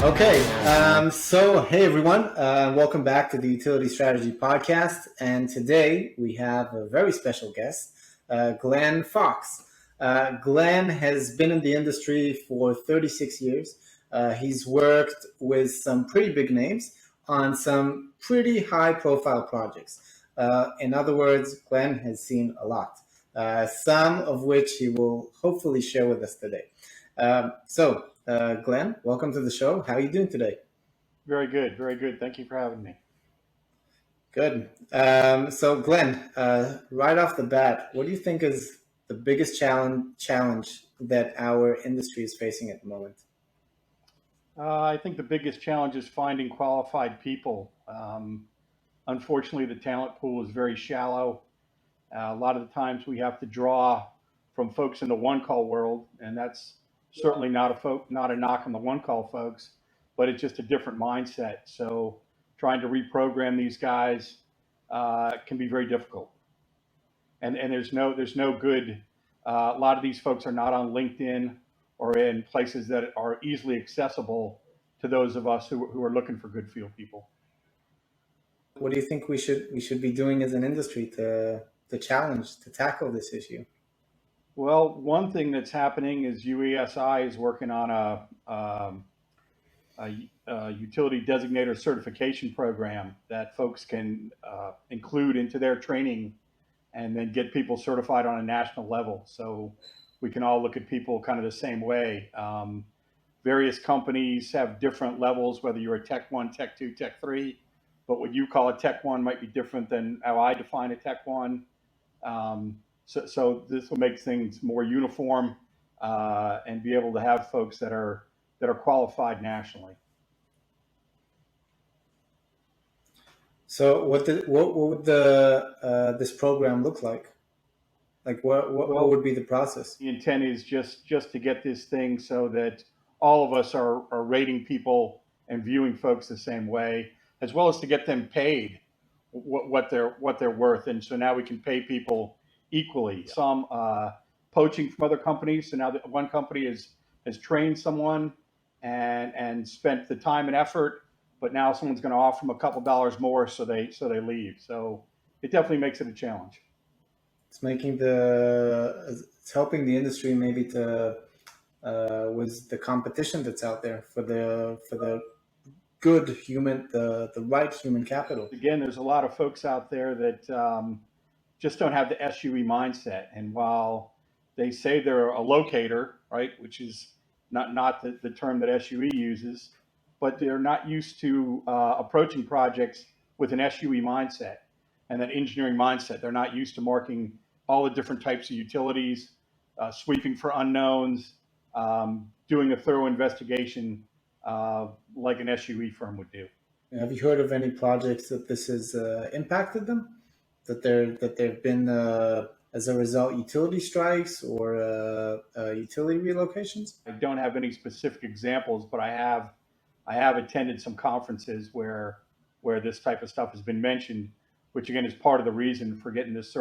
Okay, so hey everyone, welcome back to the Utility Strategy Podcast. And today we have a very special guest, Glenn Fox. Glenn has been in the industry for 36 years. He's worked with some pretty big names on some pretty high profile projects. In other words, Glenn has seen a lot, some of which he will hopefully share with us today. Glenn, welcome to the show. How are you doing today? Very good, very good. Thank you for having me. Good. So, Glenn, right off the bat, what do you think is the biggest challenge that our industry is facing at the moment? I think the biggest challenge is finding qualified people. Unfortunately, the talent pool is very shallow. A lot of the times we have to draw from folks in the one-call world, and that's certainly not a knock on the one-call folks, but it's just a different mindset. So trying to reprogram these guys can be very difficult. And there's no good. A lot of these folks are not on LinkedIn or in places that are easily accessible to those of us who are looking for good field people. What do you think we should be doing as an industry to tackle this issue? Well, one thing that's happening is UESI is working on a utility designator certification program that folks can include into their training and then get people certified on a national level. So we can all look at people kind of the same way. Various companies have different levels, whether you're a Tech 1, Tech 2, Tech 3, but what you call a Tech 1 might be different than how I define a Tech 1. So this will make things more uniform and be able to have folks that are qualified nationally. So what would this program look like? Like what would be the process? The intent is just to get this thing so that all of us are rating people and viewing folks the same way, as well as to get them paid what they're worth. And so now we can pay people equally. Some poaching from other companies. So now that one company has trained someone and spent the time and effort, but now someone's going to offer them a couple dollars more, so they leave. So it definitely makes it a challenge. It's helping the industry maybe to with the competition that's out there for the good human, the right human capital. Again, there's a lot of folks out there that just don't have the SUE mindset. And while they say they're a locator, right, which is not the term that SUE uses, but they're not used to approaching projects with an SUE mindset and that engineering mindset. They're not used to marking all the different types of utilities, sweeping for unknowns, doing a thorough investigation like an SUE firm would do. Have you heard of any projects that this has impacted them? That there've been as a result utility strikes or utility relocations? I don't have any specific examples, but I have attended some conferences where this type of stuff has been mentioned, which again is part of the reason for getting this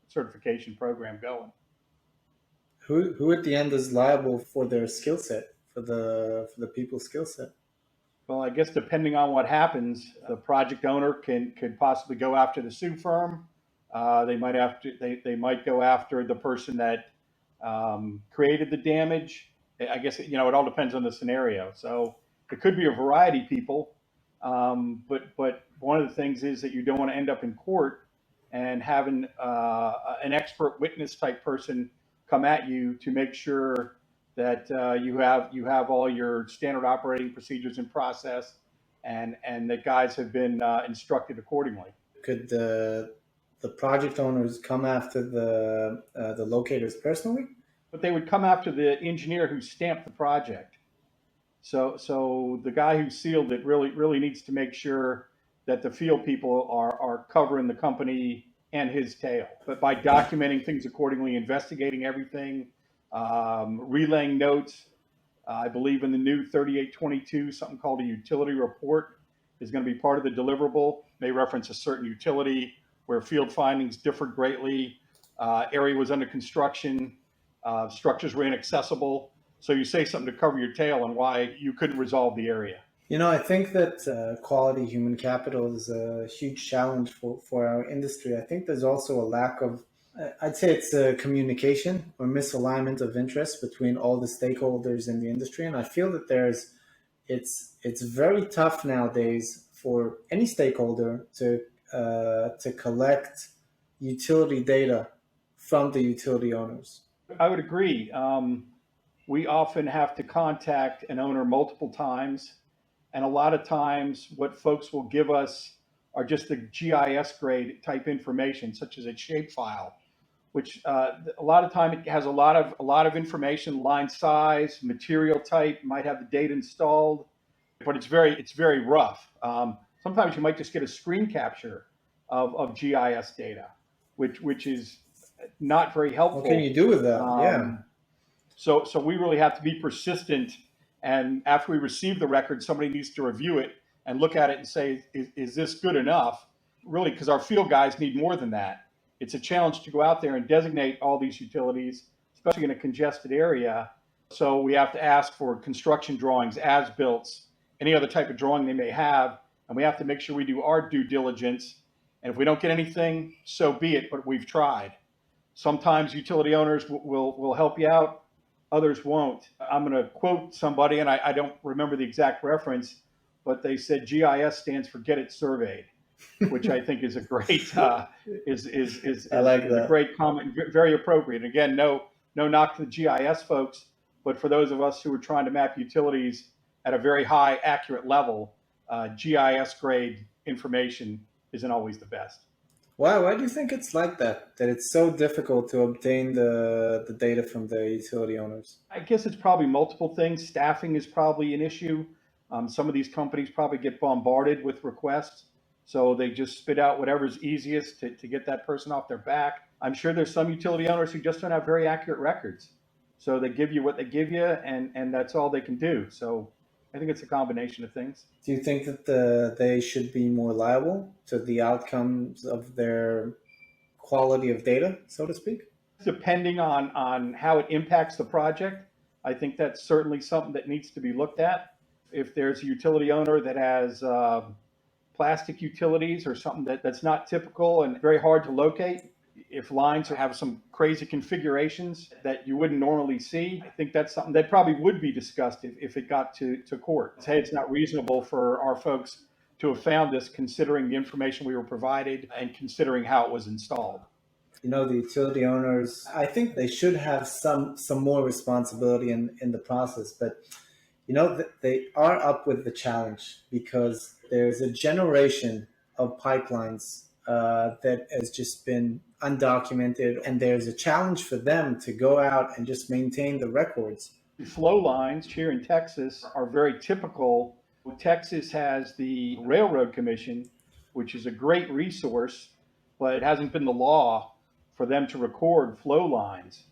certification program going. Who at the end is liable for their skill set, for the people's skill set? Well, I guess depending on what happens, the project owner could possibly go after the sue firm. They might go after the person that created the damage. I guess it all depends on the scenario. So it could be a variety of people, but one of the things is that you don't want to end up in court and having an expert witness type person come at you to make sure that you have all your standard operating procedures in process, and that guys have been instructed accordingly. Could the project owners come after the locators personally? But they would come after the engineer who stamped the project. So the guy who sealed it really needs to make sure that the field people are covering the company and his tail. But by documenting things accordingly, investigating everything, relaying notes, I believe in the new 3822, something called a utility report is going to be part of the deliverable. They reference a certain utility where field findings differed greatly, area was under construction, structures were inaccessible. So you say something to cover your tail on why you couldn't resolve the area. I think that quality human capital is a huge challenge for our industry. I think there's also a lack of, I'd say it's a communication or misalignment of interest between all the stakeholders in the industry. And I feel that it's very tough nowadays for any stakeholder to collect utility data from the utility owners. I would agree. We often have to contact an owner multiple times. And a lot of times, what folks will give us are just the GIS grade type information, such as a shapefile, which a lot of time it has a lot of information, line size, material type, might have the date installed, but it's very rough. Sometimes you might just get a screen capture of GIS data, which is not very What can you helpful. do with that? Yeah. Um, so we really have to be persistent. And after we receive the record, somebody needs to review it and look at it and say, is this good enough? Really, because our field guys need more than that. It's a challenge to go out there and designate all these utilities, especially in a congested area. So we have to ask for construction drawings, as built, any other type of drawing they may have. And we have to make sure we do our due diligence. And if we don't get anything, so be it, but we've tried. Sometimes utility owners will help you out, others won't. I'm going to quote somebody, and I don't remember the exact reference, but they said GIS stands for Get It Surveyed, which I think is a great I like is a that. great comment, very appropriate. Again, no knock to the GIS folks, but for those of us who are trying to map utilities at a very high accurate level, GIS grade information isn't always the best. Why do you think it's like that? That it's so difficult to obtain the data from the utility owners? I guess it's probably multiple things. Staffing is probably an issue. Some of these companies probably get bombarded with requests, so they just spit out whatever's easiest to get that person off their back. I'm sure there's some utility owners who just don't have very accurate records, so they give you what they give you, and that's all they can do. So I think it's a combination of things. Do you think that they should be more liable to the outcomes of their quality of data, so to speak? Depending on how it impacts the project, I think that's certainly something that needs to be looked at. If there's a utility owner that has plastic utilities or something that's not typical and very hard to locate, if lines have some crazy configurations that you wouldn't normally see, I think that's something that probably would be discussed if it got to court. Hey, it's not reasonable for our folks to have found this considering the information we were provided and considering how it was installed. The utility owners, I think they should have some more responsibility in the process, but they are up with the challenge because there's a generation of pipelines that has just been undocumented, and there's a challenge for them to go out and just maintain the records. Flow lines here in Texas are very typical. Texas has the Railroad Commission, which is a great resource, but it hasn't been the law for them to record flow lines.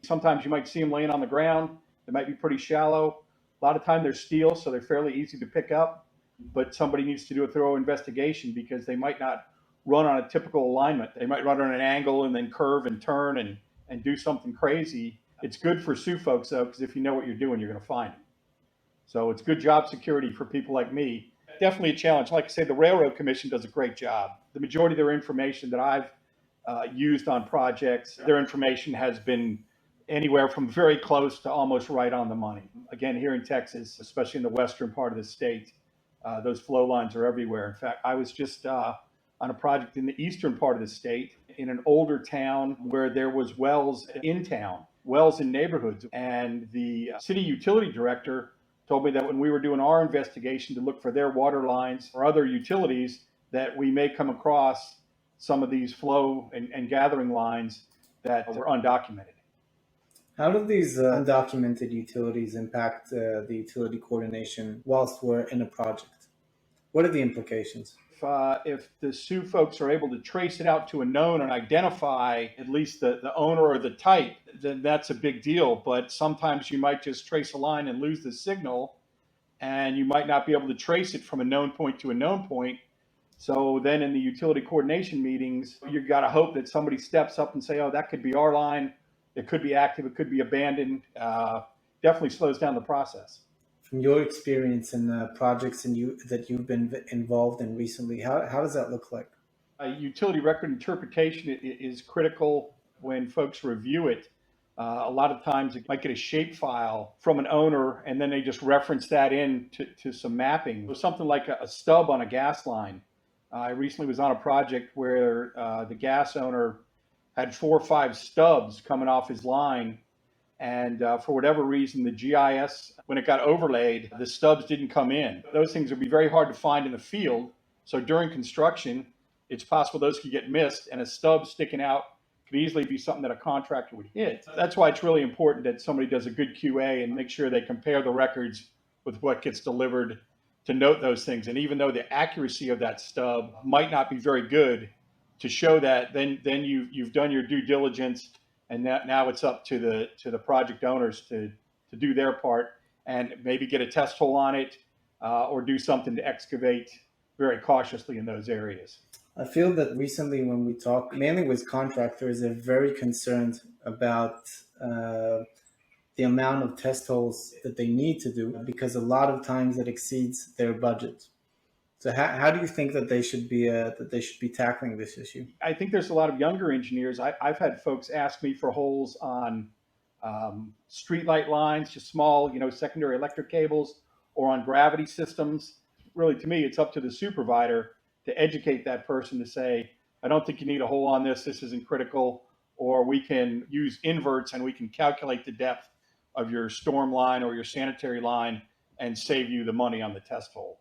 Sometimes you might see them laying on the ground. They might be pretty shallow. A lot of time they're steel, so they're fairly easy to pick up. But somebody needs to do a thorough investigation because they might not run on a typical alignment. They might run on an angle and then curve and turn and do something crazy. It's good for Sioux folks though, because if you know what you're doing, you're going to find them. So it's good job security for people like me. Definitely a challenge. Like I say, the Railroad Commission does a great job. The majority of their information that I've used on projects, their information has been anywhere from very close to almost right on the money. Again, here in Texas, especially in the western part of the state, those flow lines are everywhere. In fact, I was just on a project in the eastern part of the state in an older town where there was wells in town, wells in neighborhoods. And the city utility director told me that when we were doing our investigation to look for their water lines or other utilities, that we may come across some of these flow and gathering lines that were undocumented. How do these undocumented utilities impact the utility coordination whilst we're in a project? What are the implications? If the Sioux folks are able to trace it out to a known and identify at least the owner or the type, then that's a big deal. But sometimes you might just trace a line and lose the signal, and you might not be able to trace it from a known point to a known point. So then in the utility coordination meetings, you've got to hope that somebody steps up and say, oh, that could be our line. It could be active. It could be abandoned. Definitely slows down the process. From your experience in projects that you've been involved in recently, how does that look like? Utility record interpretation is critical when folks review it. A lot of times it might get a shape file from an owner and then they just reference that in to some mapping. So something like a stub on a gas line. I recently was on a project where the gas owner had 4 or 5 stubs coming off his line. And for whatever reason, the GIS, when it got overlaid, the stubs didn't come in. Those things would be very hard to find in the field. So during construction, it's possible those could get missed, and a stub sticking out could easily be something that a contractor would hit. That's why it's really important that somebody does a good QA and make sure they compare the records with what gets delivered to note those things. And even though the accuracy of that stub might not be very good, to show that, then you've done your due diligence, and now it's up to the project owners to do their part and maybe get a test hole on it, or do something to excavate very cautiously in those areas. I feel that recently, when we talk mainly with contractors, they're very concerned about the amount of test holes that they need to do because a lot of times it exceeds their budget. So how do you think that they should be tackling this issue? I think there's a lot of younger engineers. I've had folks ask me for holes on street light lines, just small, secondary electric cables, or on gravity systems. Really, to me, it's up to the supervisor to educate that person to say, I don't think you need a hole on this. This isn't critical. Or we can use inverts and we can calculate the depth of your storm line or your sanitary line and save you the money on the test hole.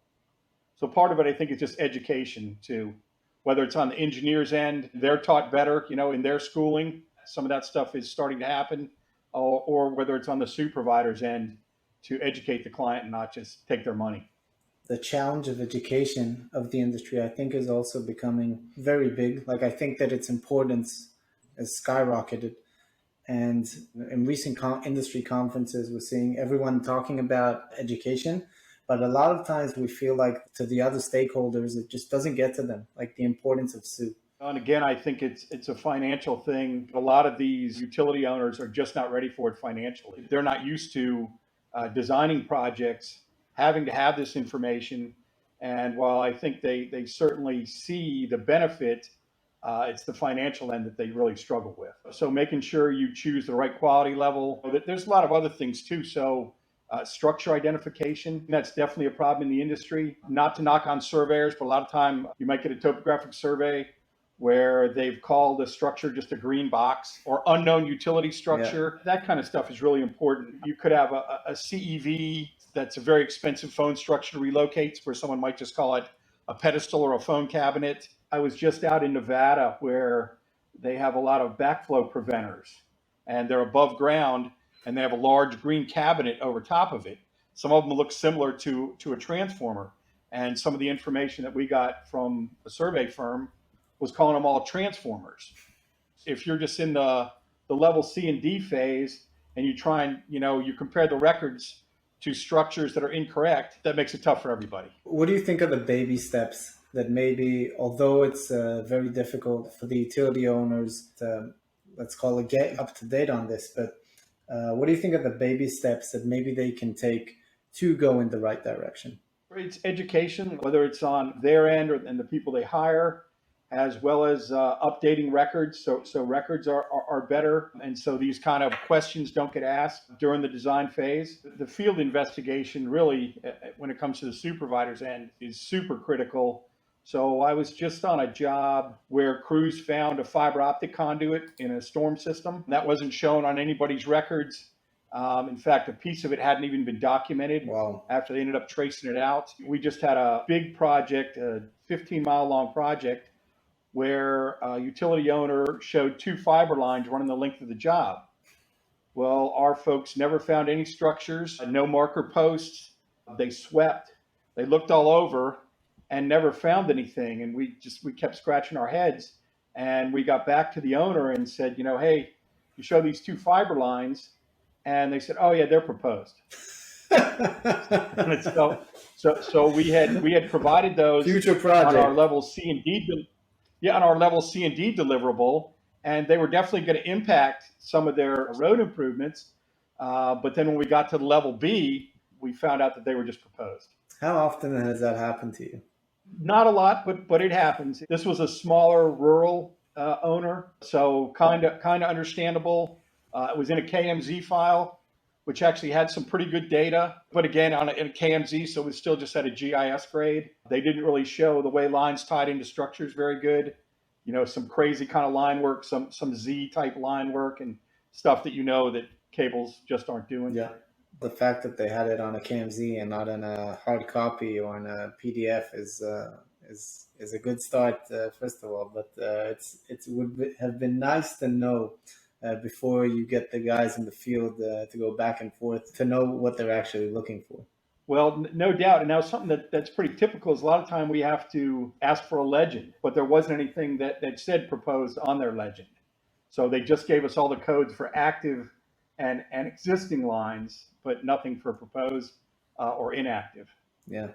So part of it, I think, is just education too. Whether it's on the engineer's end, they're taught better, in their schooling. Some of that stuff is starting to happen, or whether it's on the supervisor's end to educate the client and not just take their money. The challenge of education of the industry, I think, is also becoming very big. Like, I think that its importance has skyrocketed. And in recent industry conferences, we're seeing everyone talking about education. But a lot of times we feel like to the other stakeholders, it just doesn't get to them, like the importance of SUE. And again, I think it's a financial thing. A lot of these utility owners are just not ready for it financially. They're not used to designing projects, having to have this information. And while I think they certainly see the benefit, it's the financial end that they really struggle with. So making sure you choose the right quality level. There's a lot of other things too. So structure identification, that's definitely a problem in the industry. Not to knock on surveyors, but a lot of time you might get a topographic survey where they've called a structure just a green box or unknown utility structure. Yeah. That kind of stuff is really important. You could have a CEV that's a very expensive phone structure to relocate, where someone might just call it a pedestal or a phone cabinet. I was just out in Nevada where they have a lot of backflow preventers, and they're above ground, and they have a large green cabinet over top of it. Some of them look similar to a transformer. And some of the information that we got from a survey firm was calling them all transformers. If you're just in the level C and D phase and you try and, you compare the records to structures that are incorrect, that makes it tough for everybody. What do you think of the baby steps that maybe, although it's very difficult for the utility owners to, let's call it, get up to date on this, but what do you think of the baby steps that maybe they can take to go in the right direction? It's education, whether it's on their end and the people they hire, as well as updating records. So records are better. And so these kind of questions don't get asked during the design phase. The field investigation really, when it comes to the supervisor's end, is super critical. So I was just on a job where crews found a fiber optic conduit in a storm system. That wasn't shown on anybody's records. In fact, a piece of it hadn't even been documented. Wow. After they ended up tracing it out. We just had a big project, a 15-mile long project, where a utility owner showed 2 fiber lines running the length of the job. Well, our folks never found any structures, no marker posts. They swept. They looked all over and never found anything. And we kept scratching our heads. And we got back to the owner and said, hey, you show these 2 fiber lines. And they said, oh yeah, they're proposed. so we had provided those future project on our level C and D. On our level C and D deliverable, and they were definitely going to impact some of their road improvements. But then when we got to the level B, we found out that they were just proposed. How often has that happened to you? Not a lot, but it happens. This was a smaller rural owner, so kind of understandable. It was in a KMZ file, which actually had some pretty good data, but again in a KMZ, so it was still just at a GIS grade. They didn't really show the way lines tied into structures very good. Some crazy kind of line work, some Z type line work, and stuff that that cables just aren't doing. Yeah. The fact that they had it on a KMZ and not in a hard copy or in a PDF is a good start, first of all. But it would have been nice to know before you get the guys in the field to go back and forth to know what they're actually looking for. Well, no doubt. And now something that's pretty typical is a lot of time we have to ask for a legend, but there wasn't anything that said proposed on their legend. So they just gave us all the codes for active and existing lines, but nothing for proposed or inactive. Yeah.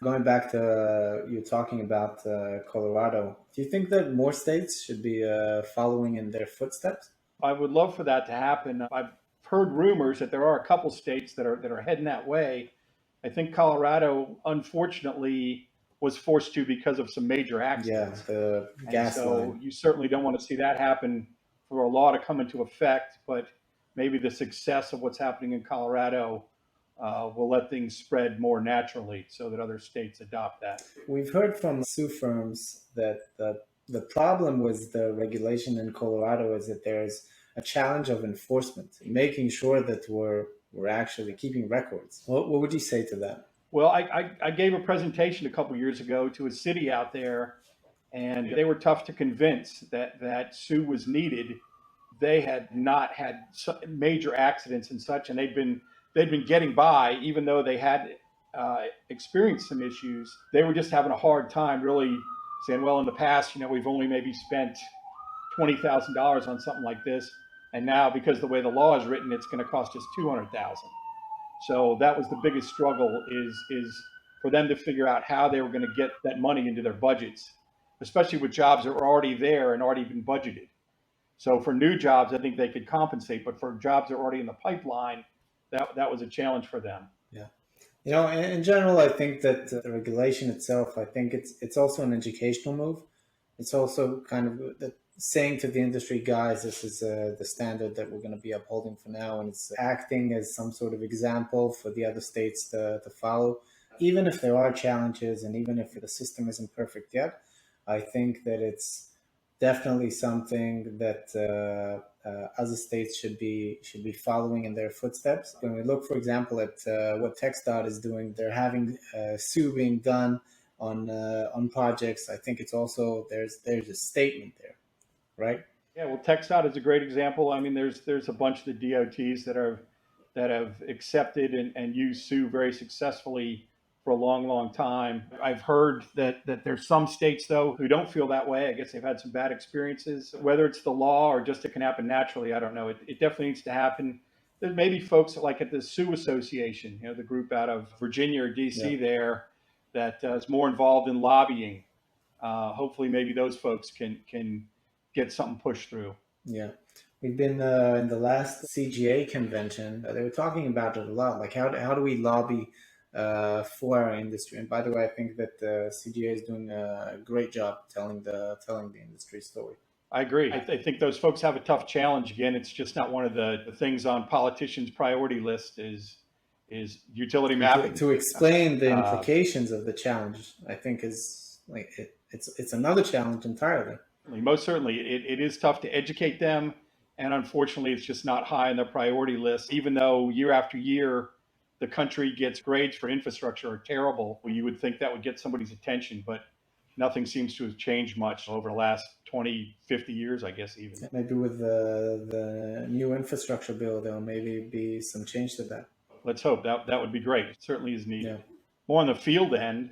Going back to you talking about Colorado, do you think that more states should be following in their footsteps? I would love for that to happen. I've heard rumors that there are a couple states that are heading that way. I think Colorado, unfortunately, was forced to because of some major accidents. Yeah, the gas line. You certainly don't want to see that happen for a law to come into effect, but maybe the success of what's happening in Colorado will let things spread more naturally so that other states adopt that. We've heard from Sioux firms that the problem with the regulation in Colorado is that there's a challenge of enforcement, making sure that we're actually keeping records. What would you say to that? Well, I gave a presentation a couple years ago to a city out there, and they were tough to convince that Sioux was needed. They had not had major accidents and such, and they'd been getting by, even though they had experienced some issues. They were just having a hard time really saying, well, in the past, we've only maybe spent $20,000 on something like this, and now because the way the law is written, it's going to cost us $200,000. So that was the biggest struggle is for them to figure out how they were going to get that money into their budgets, especially with jobs that were already there and already been budgeted. So for new jobs, I think they could compensate, but for jobs that are already in the pipeline, that was a challenge for them. Yeah. In general, I think that the regulation itself, I think it's also an educational move. It's also kind of saying to the industry, guys, this is the standard that we're going to be upholding for now, and it's acting as some sort of example for the other states to follow. Even if there are challenges and even if the system isn't perfect yet, I think that it's definitely something that other states should be following in their footsteps. When we look, for example, at what TxDOT is doing, they're having Sioux being done on projects. I think it's also there's a statement there, right? Yeah, well, TxDOT is a great example. I mean, there's a bunch of the DOTs that have accepted and used Sioux very successfully for a long, long time. I've heard that there's some states, though, who don't feel that way. I guess they've had some bad experiences. Whether it's the law or just it can happen naturally, I don't know. It definitely needs to happen. There may be folks like at the Sioux Association, the group out of Virginia or D.C. there that is more involved in lobbying. Hopefully, maybe those folks can get something pushed through. Yeah. We've been in the last CGA convention. They were talking about it a lot. Like how do we lobby for our industry? And by the way, I think that CGA is doing a great job telling the industry story. I agree. I think those folks have a tough challenge. Again, it's just not one of the things on politicians' priority list is utility mapping. To explain the implications of the challenge, I think is like it's another challenge entirely. Most certainly, it is tough to educate them, and unfortunately, it's just not high on their priority list. Even though year after year, the country gets grades for infrastructure are terrible, you would think that would get somebody's attention, but nothing seems to have changed much over the last 20, 50 years, I guess, even. Maybe with the new infrastructure bill, there'll maybe be some change to that. Let's hope. That would be great. It certainly is needed. Yeah. More on the field end,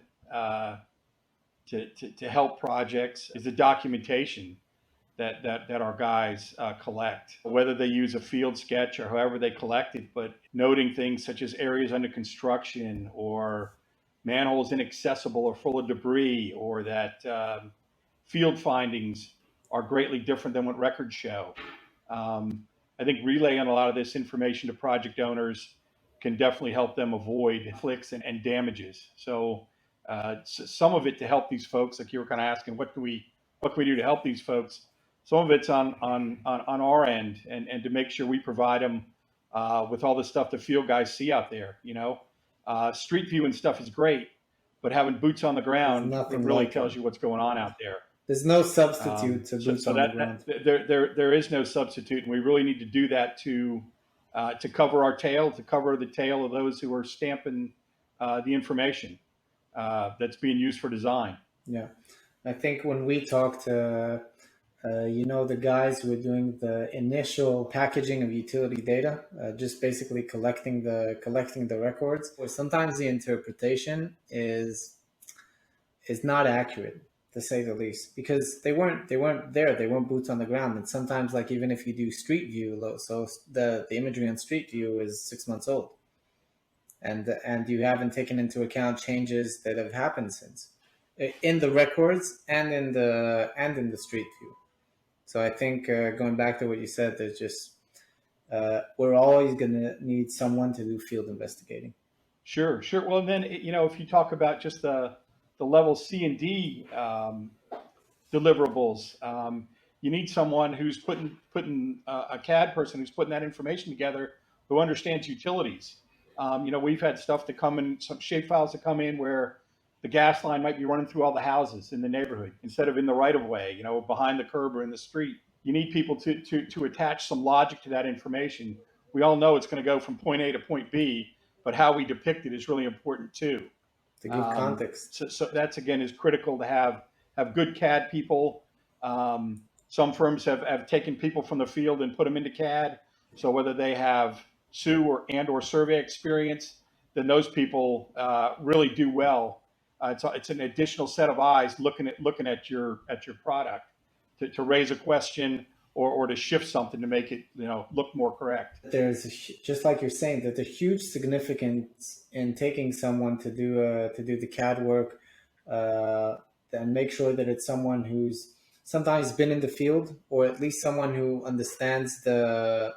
to help projects is the documentation that our guys collect, whether they use a field sketch or however they collect it, but noting things such as areas under construction or manholes inaccessible or full of debris, or that field findings are greatly different than what records show. I think relaying a lot of this information to project owners can definitely help them avoid conflicts and damages. So some of it to help these folks, like you were kind of asking, what can we do to help these folks? Some of it's on our end, and to make sure we provide them with all the stuff the field guys see out there. Street view and stuff is great, but having boots on the There's ground nothing really like tells it. you what's going on out there. There's no substitute to So, boots so on the that, ground. there is no substitute, and we really need to do that to cover our tail, to cover the tail of those who are stamping the information that's being used for design. Yeah, I think when we talked to the guys who are doing the initial packaging of utility data, just basically collecting the records, or sometimes the interpretation is not accurate, to say the least, because they weren't there, they weren't boots on the ground. And sometimes, like, even if you do street view, so the imagery on street view is 6 months old, and you haven't taken into account changes that have happened since in the records and in the street view. So I think, going back to what you said, there's just we're always going to need someone to do field investigating. Sure, sure. Well, then if you talk about just the level C and D deliverables, you need someone who's putting a CAD person who's putting that information together, who understands utilities. We've had stuff to come in, some shape files to come in where the gas line might be running through all the houses in the neighborhood instead of in the right of way, behind the curb or in the street. You need people to attach some logic to that information. We all know it's going to go from point A to point B, but how we depict it is really important too. To give context. So that's, again, is critical to have good CAD people. Some firms have taken people from the field and put them into CAD. So whether they have SU or survey experience, then those people really do well. It's an additional set of eyes looking at your product to raise a question or to shift something to make it look more correct. There's just like you're saying, that the huge significance in taking someone to do the CAD work, and make sure that it's someone who's sometimes been in the field, or at least someone who understands the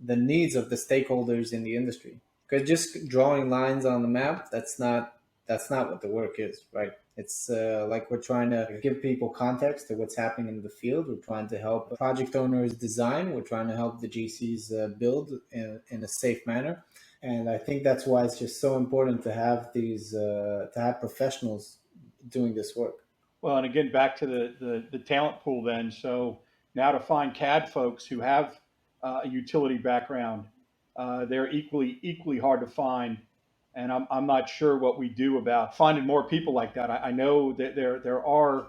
needs of the stakeholders in the industry. Because just drawing lines on the map, that's not what the work is, right? It's like we're trying to give people context to what's happening in the field. We're trying to help project owners design. We're trying to help the GCs build in a safe manner. And I think that's why it's just so important to have professionals doing this work. Well, and again, back to the talent pool then. So now to find CAD folks who have a utility background, they're equally hard to find. And I'm not sure what we do about finding more people like that. I know that there are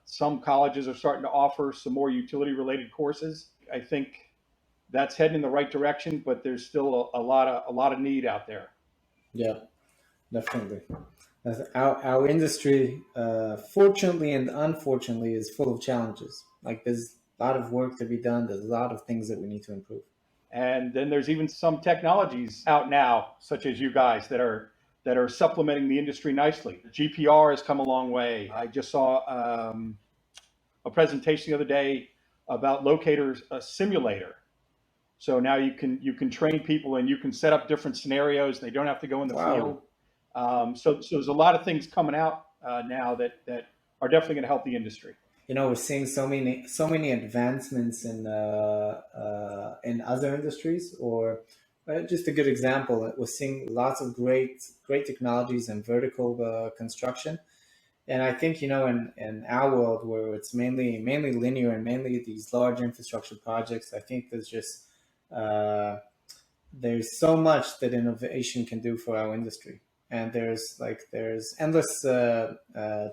some colleges are starting to offer some more utility related courses. I think that's heading in the right direction, but there's still a lot of need out there. Yeah, definitely. Our industry, fortunately and unfortunately, is full of challenges. Like, there's a lot of work to be done. There's a lot of things that we need to improve. And then there's even some technologies out now, such as you guys, that are supplementing the industry nicely. GPR has come a long way. I just saw a presentation the other day about locators, a simulator. So now you can train people and you can set up different scenarios. They don't have to go in the field. So there's a lot of things coming out now that are definitely going to help the industry. We're seeing so many advancements in other industries, or just a good example. We're seeing lots of great technologies in vertical construction, and I think in our world, where it's mainly linear and mainly these large infrastructure projects, I think there's so much that innovation can do for our industry. And there's endless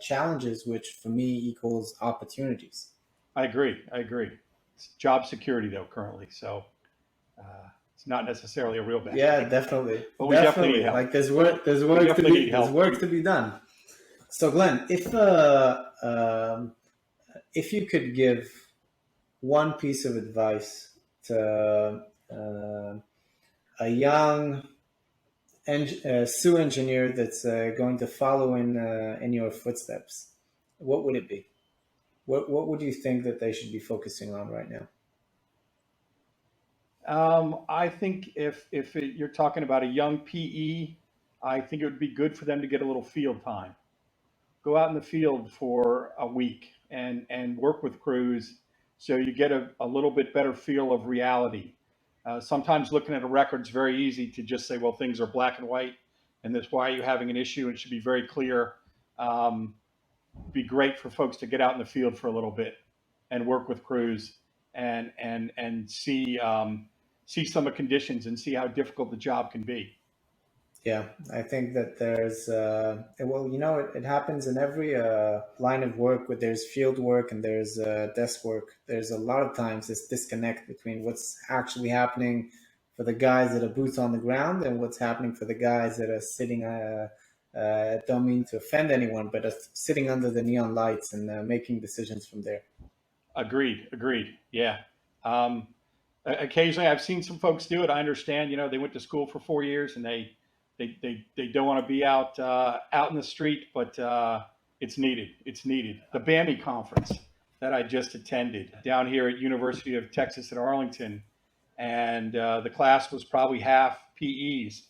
challenges, which for me equals opportunities. I agree. It's job security though currently, so it's not necessarily a real bad Yeah, thing. definitely. But we definitely need help. Like, there's work to be done. So Glenn, if you could give one piece of advice to a young SU engineer that's going to follow in your footsteps, what would it be? What would you think that they should be focusing on right now? I think you're talking about a young PE, I think it would be good for them to get a little field time. Go out in the field for a week and work with crews so you get a little bit better feel of reality. Sometimes looking at a record is very easy to just say, well, things are black and white, and that's why you're having an issue. It should be very clear. Be great for folks to get out in the field for a little bit and work with crews and see some of the conditions and see how difficult the job can be. Yeah, I think that there's, it happens in every line of work where there's field work and there's desk work. There's a lot of times this disconnect between what's actually happening for the guys that are boots on the ground and what's happening for the guys that are sitting, don't mean to offend anyone, but are sitting under the neon lights and making decisions from there. Agreed. Yeah. Occasionally I've seen some folks do it. I understand, they went to school for 4 years and they don't want to be out in the street, but it's needed. It's needed. The BAMI conference that I just attended down here at University of Texas at Arlington, and the class was probably half PEs,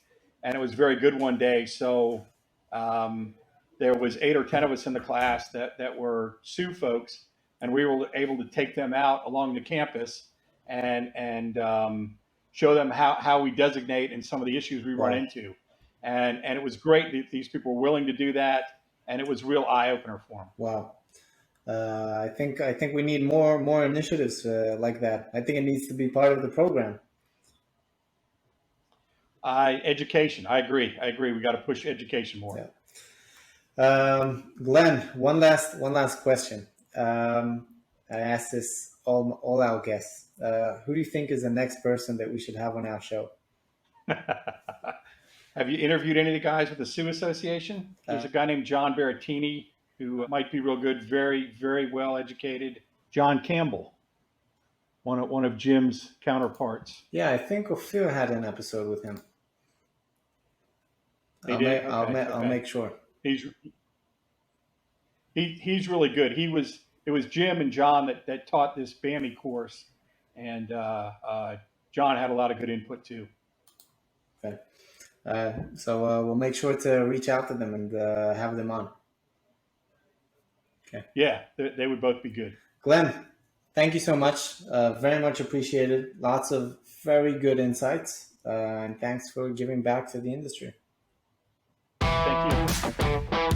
and it was very good one day. So there was 8 or 10 of us in the class that were Sioux folks, and we were able to take them out along the campus and show them how we designate and some of the issues we run into. And it was great that these people were willing to do that, and it was a real eye opener for them. Wow, I think we need more initiatives like that. I think it needs to be part of the program. Education, I agree. We got to push education more. Yeah. Glenn, one last question. I asked this all our guests. Who do you think is the next person that we should have on our show? Have you interviewed any of the guys with the Sioux Association? There's a guy named John Berrettini who might be real good, very, very well educated. John Campbell, one of Jim's counterparts. Yeah, I think Ophir had an episode with him. I'll make sure. He's really good. It was Jim and John that taught this BAMI course, and John had a lot of good input too. Okay. So we'll make sure to reach out to them and have them on. Okay. Yeah, they would both be good. Glenn, thank you so much. Very much appreciated. Lots of very good insights. And thanks for giving back to the industry. Thank you.